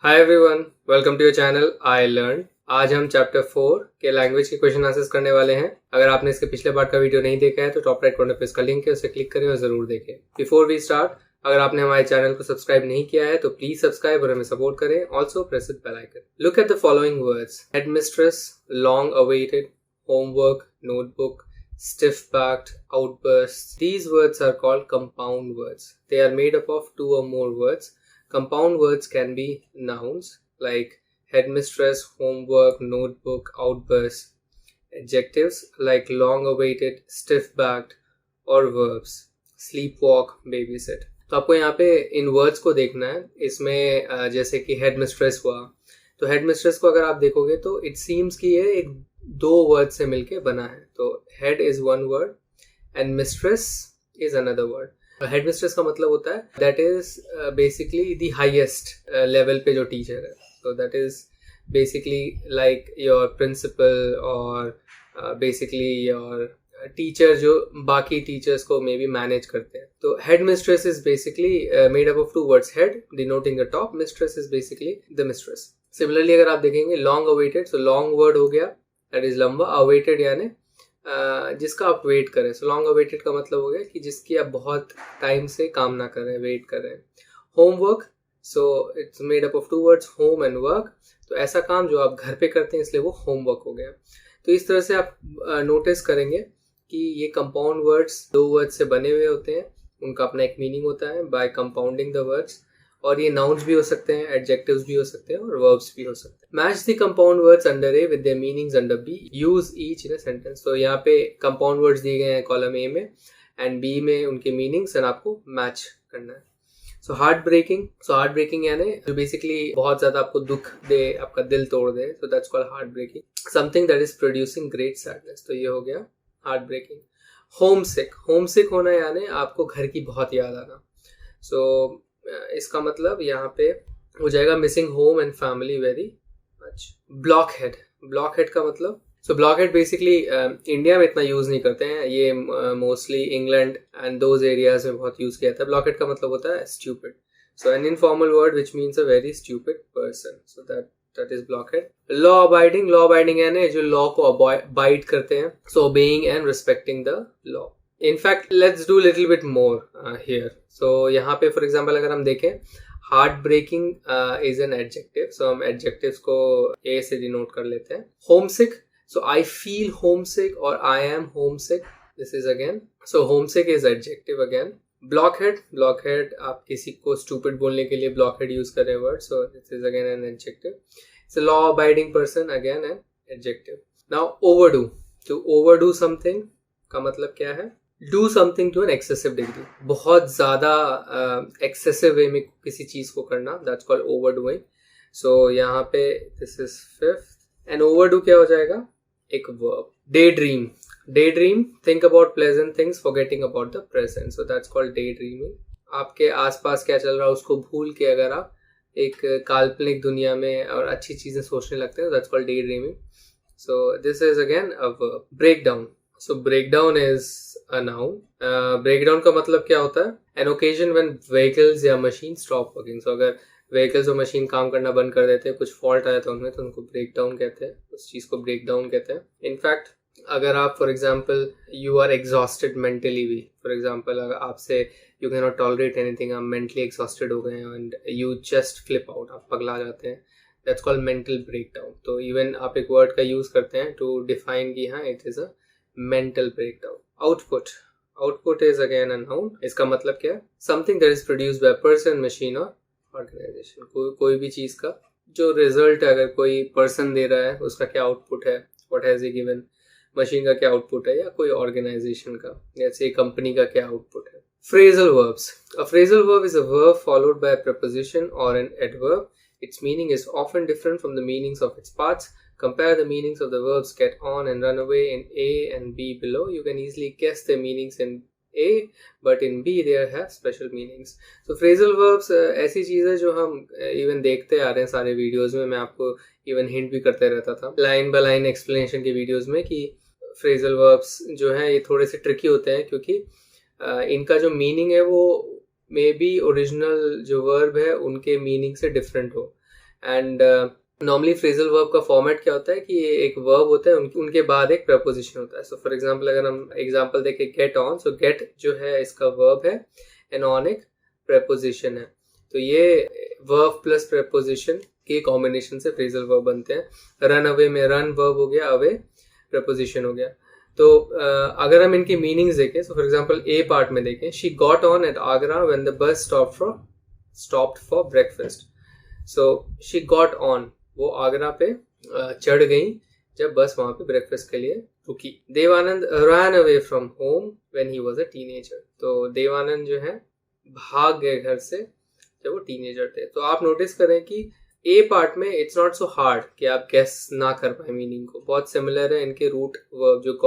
Hi everyone, welcome to your channel I learn. आज हम chapter 4 के लैंग्वेज के क्वेश्चन आंसर्स करने वाले हैं। अगर आपने इसके पिछले पार्ट का वीडियो नहीं देखा है तो टॉप राइट कॉर्नर पे इसका लिंक है, उसे क्लिक करें और जरूर देखें। बिफोर वी स्टार्ट, अगर आपने हमारे चैनल को सब्सक्राइब नहीं किया है तो प्लीज सब्सक्राइब और हमें सपोर्ट करें। Also press the bell icon. Look at the following words: headmistress, long awaited, homework, notebook, stiff-backed, outbursts. These words are called compound words. They are made up of two or more words. Compound words can be nouns like headmistress, homework, notebook, outbursts. Adjectives like long-awaited, stiff-backed, or verbs sleepwalk, babysit. तो आपको यहाँ पे इन words को देखना है। इसमें जैसे कि हेडमिस्ट्रेस हुआ, तो हेडमिस्ट्रेस को अगर आप देखोगे तो इट सीम्स कि ये एक दो वर्ड से मिलके बना है। तो head is one word and mistress is another word. Headmistress का मतलब होता है that is basically the highest level पे जो टीचर है। तो that is basically like your principal और बेसिकली योर टीचर जो बाकी टीचर्स को मे बी मैनेज करते हैं। तो head mistress is basically made up of two words, head denoting the top, mistress is basically the mistress. Similarly अगर आप देखेंगे लॉन्ग अवेटेड, तो लॉन्ग वर्ड हो गया दैट इज लंबा, अवेटेड यानी जिसका आप वेट करें। सो लॉन्ग अवेटेड का मतलब हो गया कि जिसकी आप बहुत टाइम से काम ना कर रहे हैं, वेट कर रहे हैं। Homework, so it's made up of two words, home and work. तो ऐसा काम जो आप घर पे करते हैं इसलिए वो होमवर्क हो गया। तो इस तरह से आप नोटिस करेंगे कि ये कंपाउंड वर्ड्स दो वर्ड्स से बने हुए होते हैं, उनका अपना एक मीनिंग होता है बाय कंपाउंडिंग द वर्ड्स। और ये नाउन्स भी हो सकते हैं, एडजेक्टिव्स भी हो सकते हैं और वर्ब्स भी हो सकते हैं। Match the compound words under A with their meanings under B, use each in a sentence. तो यहाँ पे कंपाउंड वर्ड्स दिए गए हैं कॉलम ए में एंड बी में उनके मीनिंग्स, एंड आपको मैच करना है। सो हार्ट ब्रेकिंग यानी जो बेसिकली बहुत ज्यादा आपको दुख दे, आपका दिल तोड़ दे, so that's called heart breaking. Something that is producing great sadness, तो ये हो गया हार्ट ब्रेकिंग। होमसिक होना यानी आपको घर की बहुत याद आना। सो इसका मतलब यहाँ पे हो जाएगा missing home and family very much. Blockhead का मतलब, सो ब्लॉकहेड बेसिकली इंडिया में इतना यूज नहीं करते हैं, ये mostly England and those areas में बहुत यूज किया जाता है। ब्लॉकहेड का मतलब होता है stupid, so an informal word which means a very stupid person, so that is blockhead. Law abiding यानी जो लॉ को अबाइड करते हैं, so obeying and respecting the law. In fact, let's do a little bit more here. So यहाँ पे for example अगर हम देखें, heartbreaking is an adjective. So हम adjectives को A से denote कर लेते हैं। Homesick, so I feel homesick or I am homesick. This is again, so homesick is adjective again. Blockhead आप किसी को stupid बोलने के लिए blockhead use कर रहे हैं word, so this is again an adjective. It's a law abiding person, again an adjective. Now overdo, to overdo something का मतलब क्या है? Do something to an excessive degree, बहुत ज़्यादा excessive way में किसी चीज़ को करना, that's called overdoing. So यहाँ पे this is fifth, and overdo क्या हो जाएगा? एक verb. Daydream, think about pleasant things, forgetting about the present, so that's called daydreaming. आपके आसपास क्या चल रहा है उसको भूल के अगर आप एक काल्पनिक दुनिया में और अच्छी चीज़ें सोचने लगते हैं, that's called daydreaming. So this is again a verb. Breakdown, so breakdown is a noun. Breakdown का मतलब क्या होता है? An occasion when vehicles या machine stop working. So अगर vehicles और machine काम करना बंद कर देते हैं, कुछ fault आया था उनमें, तो उनको breakdown कहते हैं, उस चीज़ को breakdown कहते हैं। In fact, अगर आप for example you are exhausted mentally भी, for example अगर आपसे you cannot tolerate anything, आप mentally exhausted हो गए हैं and you just flip out, आप पगला जाते हैं, that's called mental breakdown. तो even आप एक word का use करते हैं to define कि हाँ it is a mental breakdown. Output is again a noun. इसका मतलब क्या है? Something that is produced by a person, machine or organization. कोई भी चीज का जो रिजल्ट अगर कोई पर्सन दे रहा है उसका क्या आउटपुट है, what has he given, machine का क्या आउटपुट है, या कोई ऑर्गेनाइजेशन का जैसे कंपनी का क्या आउटपुट है। Phrasal verbs. A phrasal verb is a verb followed by a preposition or an adverb. Its meaning is often different from the meanings of its parts. Compare the meanings of the verbs get on and run away in A and B below. You can easily guess the meanings in A, but in B they have special meanings. So phrasal verbs ऐसी चीज़ है जो हम even देखते आ रहे हैं सारे videos में। मैं आपको even hint भी करते रहता था लाइन बाय लाइन एक्सप्लेनेशन के वीडियोज़ में कि phrasal verbs जो हैं ये थोड़े से ट्रिकी होते हैं, क्योंकि इनका जो मीनिंग है वो मे बी ओरिजिनल जो वर्ब है उनके मीनिंग से डिफरेंट हो। एंड नॉर्मली फ्रेजल वर्ब का फॉर्मेट क्या होता है कि एक वर्ब होता है, उनके बाद एक प्रपोजिशन होता है. सो फॉर एग्जांपल अगर हम एग्जांपल देखें गेट ऑन, सो गेट जो है इसका वर्ब है एंड ऑन एक प्रपोजिशन है. तो ये वर्ब प्लस प्रपोजिशन के कॉम्बिनेशन से फ्रेजल वर्ब बनते हैं. रन अवे में रन वर्ब हो गया, अवे प्रपोजिशन हो गया. तो अगर हम इनकी मीनिंग्स देखें, so for example A part में देखें, she got on at Agra when the bus stopped for breakfast. So she got on, वो आगरा पे चढ़ गई जब बस वहां पे ब्रेकफास्ट के लिए रुकी. Dev Anand run away from home when he was a teenager. तो देवानंद जो है भाग गए घर से जब वो टीनेजर थे. तो आप नोटिस करें कि ए पार्ट में इट्स नॉट सो हार्ड कि आप गेस ना कर पाए मीनिंग को. बहुत सिमिलर है इनके रूट वर्ब जो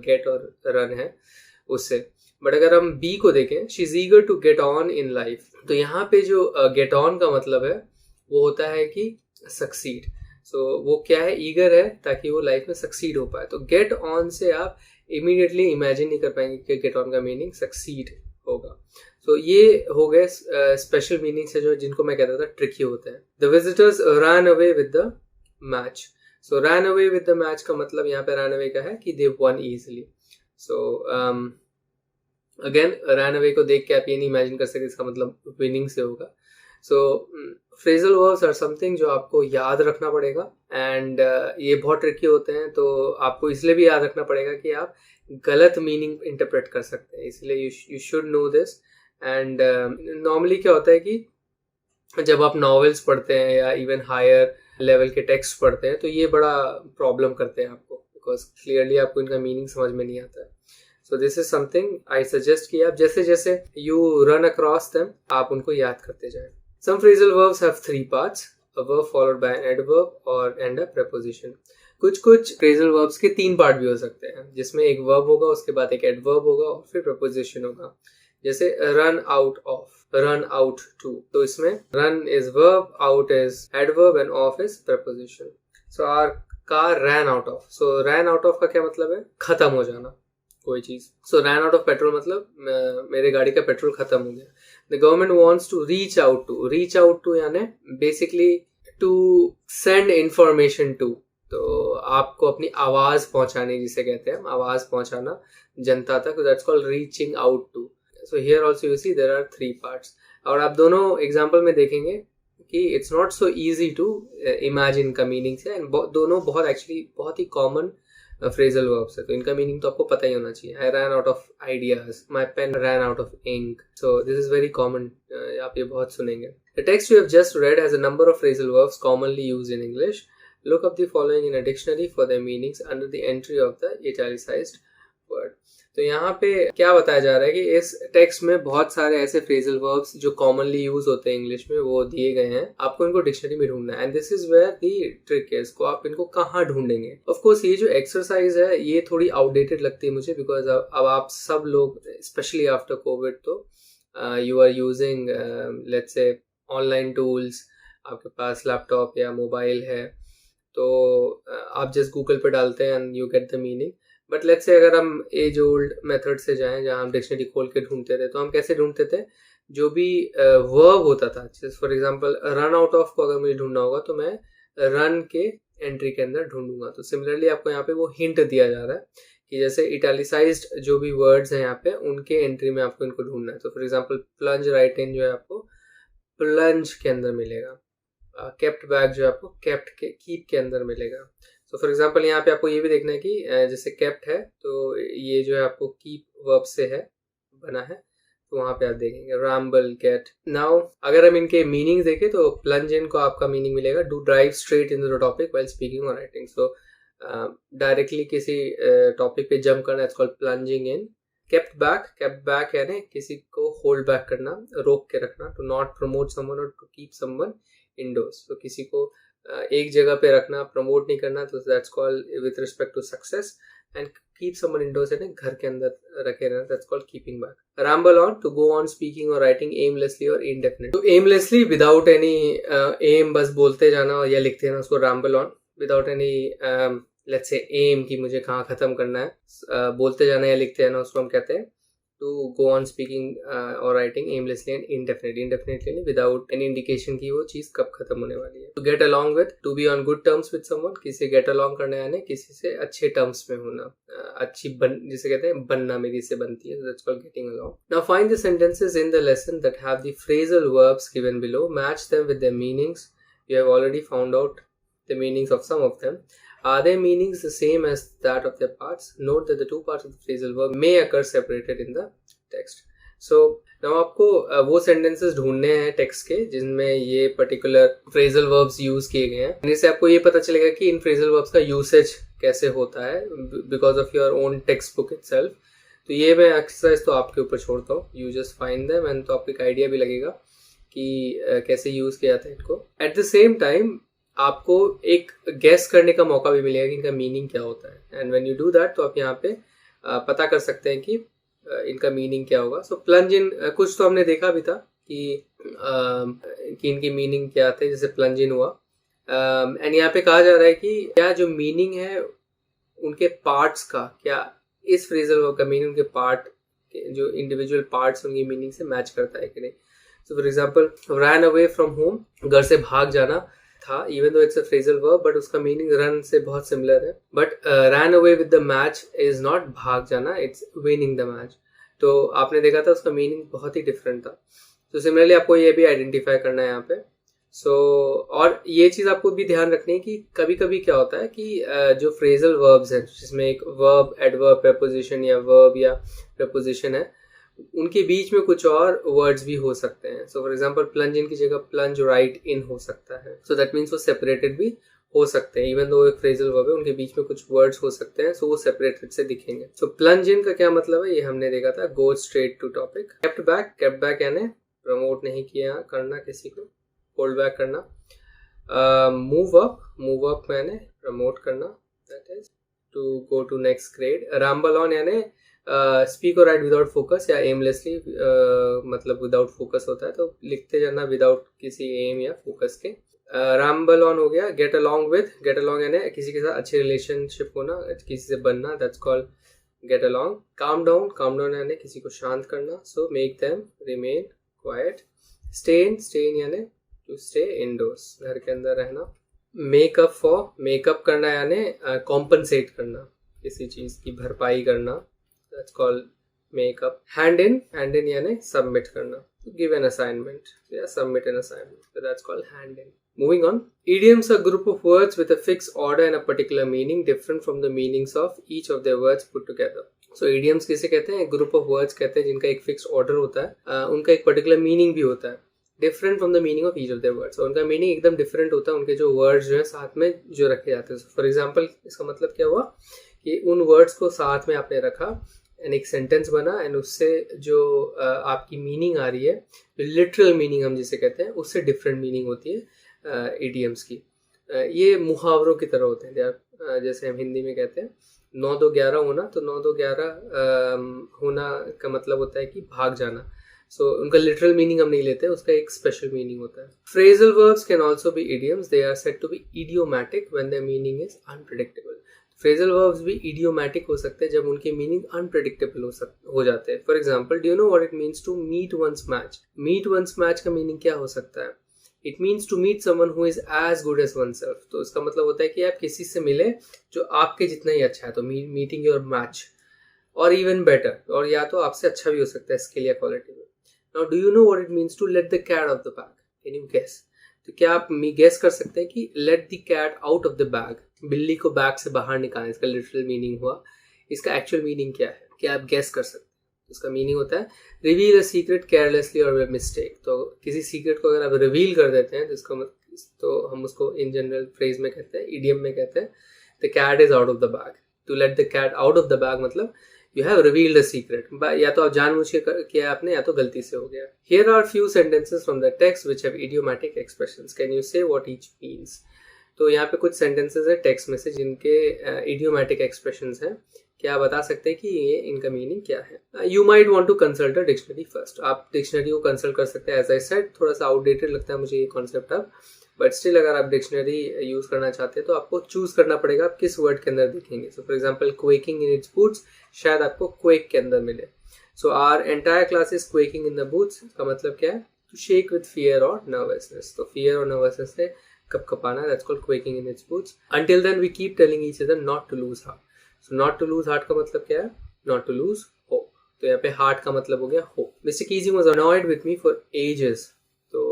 गेट और रन है उससे. बट अगर हम बी को देखें, she is eager to get on in life, तो यहाँ पे जो गेट ऑन का मतलब है वो होता है कि सक्सीड. सो वो क्या है, ईगर है ताकि वो लाइफ में सक्सीड हो पाए. तो गेट ऑन से आप इमीडिएटली इमेजिन नहीं कर पाएंगे कि गेट ऑन का मीनिंग सक्सीड होगा. तो ये हो गए स्पेशल मीनिंग्स है जो जिनको मैं कहता था ट्रिकी होते हैं. The visitors run away with the match. So run away with the match का मतलब यहाँ पे रन अवे का है कि they won easily. So again run away को देख के आप ये नहीं इमेजिन कर सकते इसका मतलब विनिंग से होगा. सो फ्रेजल वर्ब्स आर समथिंग जो आपको याद रखना पड़ेगा एंड ये बहुत ट्रिकी होते हैं. तो आपको इसलिए भी याद रखना पड़ेगा कि आप गलत मीनिंग इंटरप्रेट कर सकते हैं, इसलिए you should know this. And normally क्या होता है कि जब आप नॉवेल्स पढ़ते हैं या इवन हायर लेवल के टेक्स्ट पढ़ते हैं तो ये बड़ा प्रॉब्लम करते हैं आपको, बिकॉज क्लियरली आपको इनका मीनिंग समझ में नहीं आता है. सो this is something I suggest कि आप जैसे जैसे यू रन अक्रॉस देम आप उनको याद करते जाएं. Some phrasal verbs have three parts, a verb followed by an adverb or and a preposition. कुछ phrasal verbs के 3 पार्ट भी हो सकते हैं, जिसमें एक verb होगा, उसके बाद एक adverb होगा और फिर preposition होगा. जैसे run out of, run out to. तो इसमें run is verb, out is adverb and off is preposition. So our car ran out of. So ran out of का क्या मतलब है, खत्म हो जाना कोई चीज. So ran out of petrol मतलब मेरे गाड़ी का पेट्रोल खत्म हो गया. The government wants to reach out to यानी basically to send information to. तो आपको अपनी आवाज पहुंचाने, जिसे कहते हैं आवाज पहुंचाना जनता तक, that's called reaching out to. So here also you see there are 3 parts. और आप दोनों एग्जांपल में देखेंगे कि it's not so easy to imagine का मीनिंग से, एंड दोनों बहुत ही कॉमन फ्रेजल वर्ब्स है. तो इनका मीनिंग तो आपको पता ही होना चाहिए. I ran out of ideas, my pen ran out of ink. So this is very common, आप ये बहुत सुनेंगे. The text you have just read has a number of phrasal verbs commonly used in English. Look up the following in a dictionary for their meanings under the entry of the italicized word. तो यहाँ पे क्या बताया जा रहा है कि इस टेक्स्ट में बहुत सारे ऐसे फ्रेजल वर्ब्स जो कॉमनली यूज होते हैं इंग्लिश में वो दिए गए हैं. आपको इनको डिक्शनरी में ढूंढना है, and this is where the trick है. इसको आप इनको कहाँ ढूंढेंगे. ऑफ कोर्स ये जो एक्सरसाइज है ये थोड़ी आउटडेटेड लगती है मुझे, बिकॉज अब आप सब लोग स्पेशली आफ्टर कोविड तो you are using let's say online tools. आपके पास लैपटॉप या मोबाइल है तो आप जस्ट गूगल पे डालते हैं and you get the meaning. But let's say अगर हम एज ओल्ड मेथड से जाएं जहां हम डिक्शनरी खोल के ढूंढते थे, तो हम कैसे ढूंढते थे, जो भी वर्ब होता था. जैसे for example run out of को अगर मुझे ढूंढना होगा तो मैं रन के एंट्री के अंदर ढूंढूंगा. तो सिमिलरली आपको यहाँ पे वो हिंट दिया जा रहा है कि जैसे इटैलिसाइज्ड जो भी वर्ड्स हैं यहाँ पे उनके एंट्री में आपको इनको ढूंढना है. तो फॉर एग्जाम्पल प्लंज राइट इन जो है आपको प्लंज के अंदर मिलेगा. केप्ट बैक जो आपको केप्ट के कीप के अंदर मिलेगा. सो फॉर एग्जांपल यहाँ पे आपको ये भी देखना है कि जैसे केप्ट है तो ये जो है आपको कीप वर्ब से है बना है, तो वहां पे आप देखेंगे रैम्बल गेट. नाउ अगर हम इनके मीनिंग देखें तो प्लंज इन को आपका मीनिंग मिलेगा do drive straight in the topic while speaking और राइटिंग. सो डायरेक्टली किसी टॉपिक पे जंप करना, it's called plunging in. Kept back यानी किसी को होल्ड बैक करना, रोक के रखना. टू नॉट प्रमोट समवन और टू कीप समवन इंडोर्स. तो किसी को एक जगह पे रखना, प्रमोट नहीं करना, तो that's called with respect to success. And keep someone indoors यानी घर के अंदर रखे रहना, that's called keeping back. Ramble on to go on speaking और राइटिंग एमलेसली और इनडेफिनिट. तो एमलेसली विदाउट एनी एम, बस बोलते जाना या लिखते जाना, उसको ramble on. Without any let's say aim कि मुझे कहाँ खत्म करना है, बोलते जाना या लिखते जाना, उसको हम कहते हैं to go on speaking or writing aimlessly and indefinitely without any indication कि वो चीज़ कब खत्म होने वाली है. To get along with, to be on good terms with someone, किसी से get along करना यानी किसी से अच्छे terms में होना, जिसे कहते हैं बनना मेरी से बनती है, so that's called getting along. Now find the sentences in the lesson that have the phrasal verbs given below, match them with their meanings. You have already found out the meanings of some of them. Are their meanings the same as that of their parts? Note that the two parts of the phrasal verb may occur separated in the text. So now आपको वो sentences ढूंढने हैं text के जिनमें ये particular phrasal verbs use किए गए हैं. इससे आपको ये पता चलेगा कि इन phrasal verbs का usage कैसे होता है because of your own textbook itself. तो ये मैं exercise तो आपके ऊपर छोड़ता हूँ. You just find them and तो आपको एक idea भी लगेगा कि कैसे यूज किया जाता है इनको. एट द सेम टाइम आपको एक गेस करने का मौका भी मिलेगा कि इनका मीनिंग क्या होता है. And when you do that तो आप यहाँ पे पता कर सकते हैं कि इनका मीनिंग क्या होगा. सो प्लंज इन, कुछ तो हमने देखा भी था कि इनकी मीनिंग क्या थे, जैसे प्लंज इन हुआ. एंड यहाँ पे कहा जा रहा है कि क्या जो मीनिंग है उनके पार्ट्स का, क्या इस फ्रेजल वर्ब का मीनिंग उनके पार्ट, जो इंडिविजुअल पार्ट्स उनकी मीनिंग से मैच करता है कि नहीं. सो for example run away from home, घर से भाग जाना था, even though it's a phrasal verb but उसका मीनिंग रन से बहुत सिमिलर है. But run away with the match is not भाग जाना, इट्स विनिंग द मैच. तो आपने देखा था उसका मीनिंग बहुत ही डिफरेंट था. तो सिमिलरली आपको ये भी आइडेंटिफाई करना है यहाँ पे. सो और ये चीज़ आपको भी ध्यान रखनी है कि कभी कभी क्या होता है कि जो फ्रेजल वर्ब्स हैं जिसमें एक वर्ब, एडवर्ब, प्रेपोजिशन या वर्ब या प्रेपोजिशन है, उनके बीच में कुछ और वर्ड्स भी हो सकते हैं. सो फॉर एग्जांपल प्लंज इन की जगह प्लंज राइट इन हो सकता है. सो दैट मीन्स वो सेपरेटेड भी हो सकते हैं. इवन दो एक फ्रेजल वर्ब है उनके बीच में कुछ वर्ड्स हो सकते हैं, सो वो सेपरेटेड से दिखेंगे. सो प्लंज इन का क्या मतलब है ये हमने देखा था. Go straight to topic. Kept back यानी प्रमोट नहीं किया करना किसी को, होल्ड बैक करना. मूव अप यानी प्रमोट करना, that is to go to next grade. Ramble on यानी स्पीक और राइट विदाउट फोकस या एमलेसली, मतलब विदाउट फोकस होता है तो लिखते जाना विदाउट किसी एम या फोकस के. रैम्बल ऑन हो गया. गेट अलॉन्ग यानी किसी के साथ अच्छी रिलेशनशिप होना, किसी से बनना, that's called get along. Calm down यानी किसी को शांत करना, so make them remain quite. Stay in यानी टू स्टे इनडोर्स, घर के अंदर रहना. मेकअप करना यानी कॉम्पनसेट करना, किसी चीज की भरपाई करना, that's called makeup. hand in यानी submit करना, give an assignment, submit an assignment, so that's called hand in. Moving on, idioms are a group of words with a fixed order and a particular meaning different from the meanings of each of their words put together. So idioms किसे कहते हैं? group of words कहते हैं जिनका एक fixed order होता है, उनका एक particular meaning भी होता है different from the meaning of each of their words. और उनका meaning एकदम different होता है उनके जो words जो है साथ में जो रखे जाते हैं. For example, इसका मतलब क्या हुआ कि उन words को साथ में आपने रखा एंड एक सेंटेंस बना एंड उससे जो आपकी मीनिंग आ रही है, लिटरल मीनिंग हम जिसे कहते हैं, उससे डिफरेंट मीनिंग होती है इडियम्स की. ये मुहावरों की तरह होते हैं. जैसे हम हिंदी में कहते हैं 9-2-11 होना, तो 9-2-11 होना का मतलब होता है कि भाग जाना. सो उनका लिटरल मीनिंग हम नहीं लेते, उसका एक स्पेशल मीनिंग होता है. Phrasal verbs can also be idioms. They are said to be idiomatic when their meaning is unpredictable. Phrasal verbs भी इडियोमैटिक हो सकते हैं जब उनके मीनिंग अनप्रेडिक्टेबल हो जाते हैं. For example, do you know what it means to meet one's match? Meet one's match का मीनिंग क्या हो सकता है? It means to meet someone who is as good as oneself. तो इसका मतलब होता है कि आप किसी से मिले जो आपके जितना ही अच्छा है, तो मीटिंग योर मैच और इवन बेटर, और या तो आपसे अच्छा भी हो सकता है स्किल या क्वालिटी में. Now do you know what it means to let the cat off the bag? Can you guess? तो क्या आप गेस कर सकते हैं कि let the cat out of the bag, बिल्ली को बैग से बाहर निकालना, इसका लिटरल मीनिंग हुआ. इसका एक्चुअल मीनिंग क्या है? क्या आप गेस कर सकते हैं? इसका मीनिंग होता है रिवील अ सीक्रेट केयरलेसली और बाय मिस्टेक. तो किसी सीक्रेट को अगर आप रिवील कर देते हैं तो हम उसको इन जनरल फ्रेज में कहते हैं, इडियम में कहते हैं, the cat is out of the bag. To let the cat out of the bag मतलब you have revealed a secret. या तो आप जानबूझ के किया आपने, या तो गलती से हो गया. Here are few sentences from the text which have idiomatic expressions. Can you say what each means? तो यहाँ पे कुछ सेंटेंसेस है टेक्स्ट में से जिनके इडियोमैटिक एक्सप्रेशंस हैं. क्या आप बता सकते हैं कि ये इनका मीनिंग क्या है? You might want to consult a dictionary first. आप डिक्शनरी को कंसल्ट कर सकते हैं. एज आई सेड, थोड़ा सा आउटडेटेड लगता है मुझे ये कॉन्सेप्ट अब, बट स्टिल अगर आप डिक्शनरी यूज करना चाहते हैं तो आपको चूज करना पड़ेगा आप किस वर्ड के अंदर देखेंगे. So for example quaking in its boots, शायद आपको क्वेक के अंदर मिले. So our entire class is quaking in the boots. इसका मतलब क्या है? To shake with fear or nervousness. तो fear और nervousness से कपकपाना, that's called quaking in its boots. Until then we keep telling each other not to lose heart. So not to lose heart का मतलब क्या है? Not to lose hope. तो यहाँ पे heart का मतलब हो गया hope. Mr. Keesing was annoyed with me for ages. तो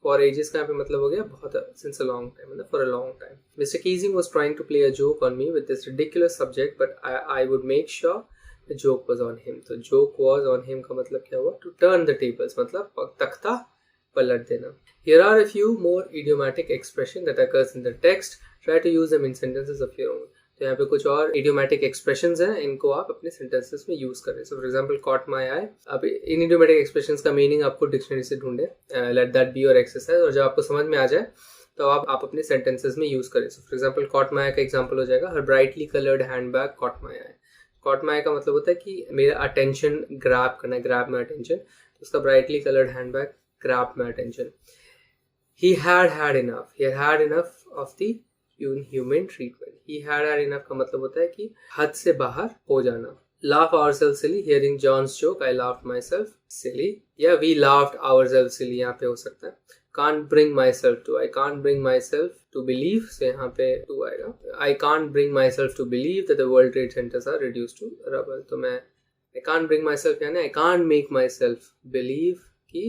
for ages का यहाँ पे मतलब हो गया बहुत, since a long time, मतलब for a long time. Mr. Keesing was trying to play a joke on me with this ridiculous subject, but I would make sure the joke was on him. तो joke was on him का मतलब क्या हुआ? To turn the tables, मतलब तख्ता पलट देना. Here are a few more idiomatic expressions that occurs in the text. Try to use them in sentences of your own. तो यहाँ पे कुछ और idiomatic expressions हैं, इनको आप अपने sentences में use करें. So for example, caught my eye. अब इन idiomatic expressions का meaning आपको dictionary से ढूंढे. Let that be your exercise. और जब आपको समझ में आ जाए तो आप अपने sentences में use करें. So for example, caught my eye का example हो जाएगा, her brightly colored handbag caught my eye. Caught my eye का मतलब होता है कि मेरा attention grab करना, grab my attention. तो उसका brightly colored handbag grab my attention. He had enough. He had enough of the inhuman treatment. He had enough का मतलब होता है कि हद से बाहर हो जाना. Laugh ourselves silly. Hearing John's joke, I laughed myself silly. Yeah, we laughed ourselves silly यहाँ पे हो सकता है. Can't bring myself to. I can't bring myself to believe. से यहाँ पे to आएगा. I can't bring myself to believe that the World Trade Centers are reduced to rubble. तो मैं I can't bring myself यानी I can't make myself believe कि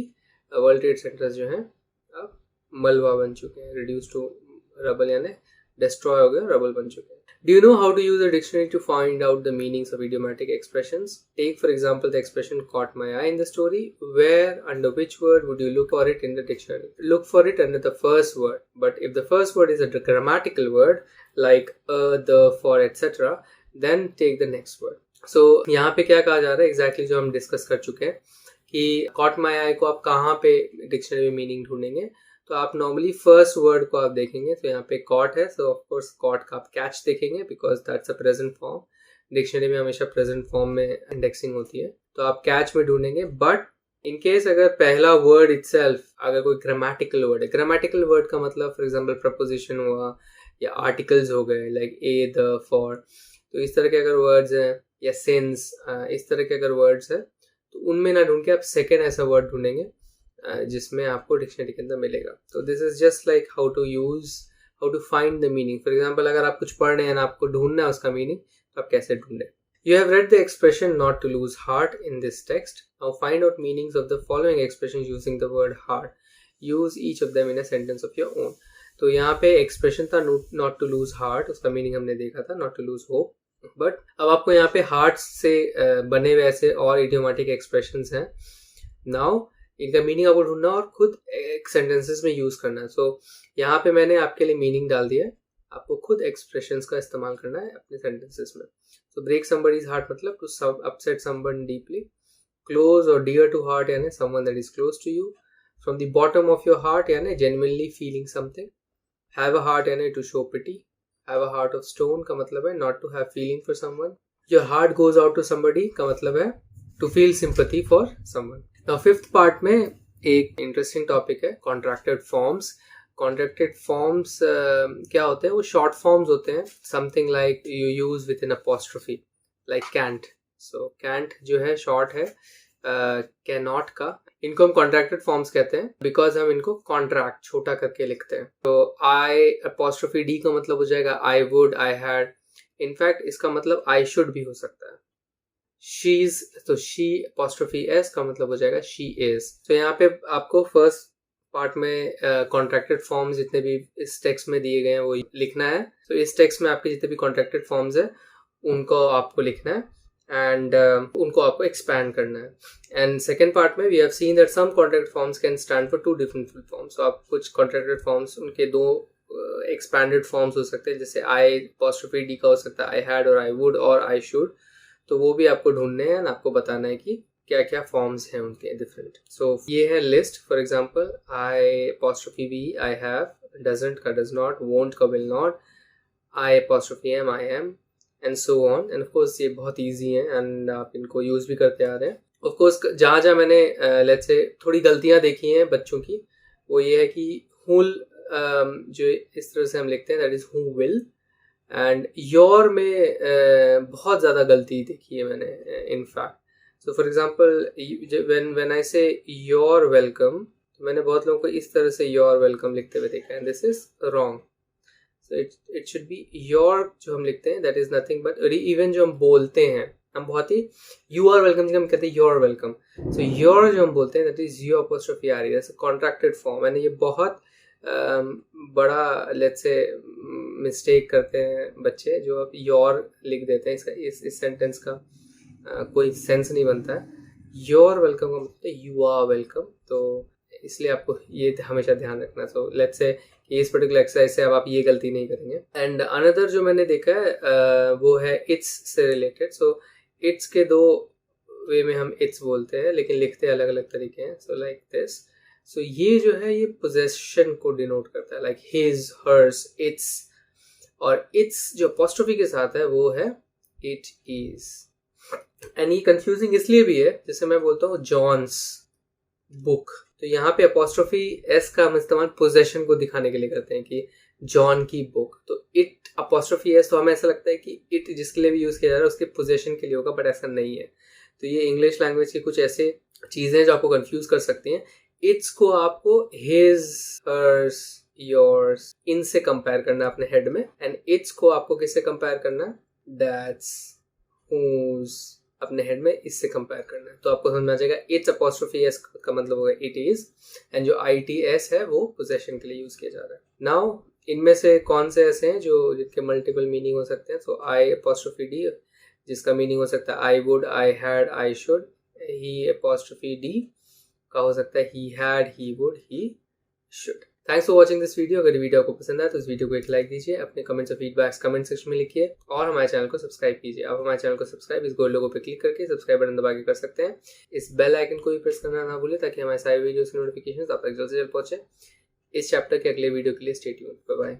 World Trade Centers जो हैं अब मलबा बन चुके हैं. Reduced to rubble यानी destroy हो गए, rubble बन चुके हैं. Do you know how to use a dictionary to find out the meanings of idiomatic expressions? Take for example the expression caught my eye in the story. Where, under which word would you look for it in the dictionary? Look for it under the first word. But if the first word is a grammatical word like the, for, etc., then take the next word. So यहाँ पे क्या कहा जा रहा है exactly जो हम discuss कर चुके हैं कि caught my eye को आप कहाँ पे dictionary में meaning ढूंढेंगे. तो आप नॉर्मली फर्स्ट वर्ड को आप देखेंगे तो यहाँ पे कॉट है, सो ऑफ कोर्स कॉट का आप कैच देखेंगे because that's a present form. Dictionary में हमेशा प्रेजेंट फॉर्म में इंडेक्सिंग होती है, तो आप कैच में ढूंढेंगे. बट इन केस अगर पहला वर्ड इटसेल्फ अगर कोई ग्रामेटिकल वर्ड है, ग्रामेटिकल वर्ड का मतलब फॉर एग्जांपल प्रपोजिशन हुआ या आर्टिकल्स हो गए लाइक ए, द, फॉर, तो इस तरह के अगर वर्ड्स हैं या सिंस, इस तरह के अगर वर्ड्स हैं तो उनमें ना ढूंढ के आप सेकेंड ऐसा वर्ड ढूंढेंगे जिसमें आपको डिक्शनरी के अंदर मिलेगा. तो this is just like how to find the meaning. For example अगर आप कुछ पढ़ रहे हैं ना, आपको ढूंढना है उसका मीनिंग, तो आप कैसे ढूंढें. You have read the expression not to lose heart in this text. Now find out meanings of the following expressions using the word heart. Use each of them in a sentence of your own. तो यहाँ पे expression था not to lose heart, उसका meaning हमने देखा था not to lose hope. But अब आपको यहाँ पे heart से बने हुए ऐसे और idiomatic expressions हैं. Now इनका मीनिंग आपको ढूंढना और खुद एक सेंटेंसेस में यूज करना है. सो यहाँ पे मैंने आपके लिए मीनिंग डाल दिया है, आपको खुद एक्सप्रेशंस का इस्तेमाल करना है अपने सेंटेंसेस में. सो ब्रेक समबडीज हार्ट मतलब to upset someone deeply. Close और डियर टू हार्ट यानी someone that is close to you. From the bottom of your heart यानी genuinely feeling something. Have a heart यानी to show pity. Have a heart of stone का मतलब है not to have feeling for someone. Your heart goes out to somebody का मतलब है to feel sympathy for someone. Now fifth part में एक interesting topic है कॉन्ट्रैक्टेड फॉर्म्स. कॉन्ट्रैक्टेड फॉर्म्स क्या होते हैं? वो शॉर्ट फॉर्म्स होते हैं. Something like you use with in apostrophe like can't. So can't जो है शॉर्ट है कैनॉट का. इनको हम कॉन्ट्रैक्टेड फॉर्म्स कहते हैं बिकॉज हम इनको कॉन्ट्रैक्ट छोटा करके लिखते हैं. तो आई अपॉस्ट्रोफी डी का मतलब हो जाएगा I would, I had. In fact इसका मतलब आई शुड भी हो सकता है. शीज, तो शी अपॉस्ट्रोफी एस का मतलब हो जाएगा शी इज. तो यहाँ पे आपको फर्स्ट पार्ट में कॉन्ट्रैक्टेड फॉर्म्स जितने भी इस टेक्स्ट में दिए गए हैं वो लिखना है. तो इस टेक्स्ट में आपके जितने भी कॉन्ट्रैक्टेड फॉर्म्स है उनको आपको लिखना है एंड उनको आपको एक्सपैंड करना है. एंड सेकेंड पार्ट में we have seen that some contracted forms can stand for two different full forms. तो आप कुछ कॉन्ट्रैक्टेड फॉर्म्स उनके दो एक्सपैंडेड फॉर्म्स हो सकते हैं, जैसे आई अपॉस्ट्रोफी डी का हो सकता है आई हैड और आई वुड और आई शुड. तो वो भी आपको ढूंढने हैं और आपको बताना है कि क्या क्या फॉर्म्स हैं उनके डिफरेंट. सो ये है list. For example I apostrophe v I have, doesn't का डज नॉट, वोंट का will not, I apostrophe m I am and so on. And of course ये बहुत इजी है एंड आप इनको यूज भी करते आ रहे हैं. ऑफ कोर्स जहाँ जहाँ मैंने लेट्स से थोड़ी गलतियाँ देखी हैं बच्चों की, वो ये है कि हुल जो इस तरह से हम लिखते हैं that is who will. And your में बहुत ज़्यादा गलती देखी है मैंने in fact. So for example when I say you're welcome, तो मैंने बहुत लोगों को इस तरह से you're welcome लिखते हुए देखा है, and this is wrong. So it should be your जो हम लिखते हैं that is nothing but even जो हम बोलते हैं हम बहुत ही you are welcome हम कहते हैं you're welcome. So your जो हम बोलते हैं that is you apostrophe r, that's a contracted form. मैंने ये बहुत बड़ा लेट्स से मिस्टेक करते हैं बच्चे जो अब your लिख देते हैं. इसका इस सेंटेंस का कोई सेंस नहीं बनता है. योर वेलकम का मतलब यू आर वेलकम, तो इसलिए आपको ये हमेशा ध्यान रखना. सो लेट्स से कि इस पर्टिकुलर एक्सरसाइज से अब आप ये गलती नहीं करेंगे. एंड अनदर जो मैंने देखा है वो है इट्स से रिलेटेड. सो इट्स के दो वे में हम इट्स बोलते हैं लेकिन लिखते अलग अलग तरीके हैं. So like this. सो ये जो है ये पोजेशन को डिनोट करता है, लाइक हिज, हर्स, इट्स. और इट्स जो अपोस्ट्रोफी के साथ है वो है इट इज. एंड ये कंफ्यूजिंग इसलिए भी है, जैसे मैं बोलता हूँ जॉन्स बुक, तो यहाँ पे अपोस्ट्रोफी एस का हम इस्तेमाल पोजेशन को दिखाने के लिए करते हैं कि जॉन की बुक. तो इट अपोस्ट्रोफी एस, तो हमें ऐसा लगता है कि इट जिसके लिए भी यूज किया जा रहा है उसके पोजेशन के लिए होगा, बट ऐसा नहीं है. तो ये इंग्लिश लैंग्वेज की कुछ ऐसे चीजें जो आपको कंफ्यूज कर सकती हैं. इट्स को आपको हिज, हर्स, योर्स इनसे कंपेयर करना अपने हेड में, एंड इट्स को आपको किससे कंपेयर करना, दैट्स, whose अपने हेड में इससे कंपेयर करना है. तो आपको समझ में आ जाएगा इट्स अपोस्ट्रोफी एस का मतलब होगा इट इज, एंड जो आई टी एस है वो पोजेशन के लिए यूज किया जा रहा है. नाउ इनमें से कौन से ऐसे हैं जो जिनके मल्टीपल मीनिंग हो सकते हैं. सो आई अपोस्ट्रोफी डी जिसका मीनिंग हो सकता है I would, I had, I should. He apostrophe D का हो सकता है he had, he would, he should. Thanks for watching this video. अगर वीडियो आपको पसंद आए तो इस वीडियो को एक लाइक दीजिए, अपने कमेंट्स और फीडबैक्स कमेंट सेक्शन में लिखिए, और हमारे चैनल को सब्सक्राइब कीजिए. आप हमारे चैनल को सब्सक्राइब इस गोल लोगो पे क्लिक करके सब्सक्राइब बटन दबा के कर सकते हैं. इस बेल आइकन को भी प्रेस करना ना भूलें ताकि हमारे सारे वीडियोस की नोटिफिकेशंस आप तक जल्द से जल्द पहुंचे. इस चैप्टर के अगले वीडियो के लिए स्टे ट्यून्ड. Bye bye.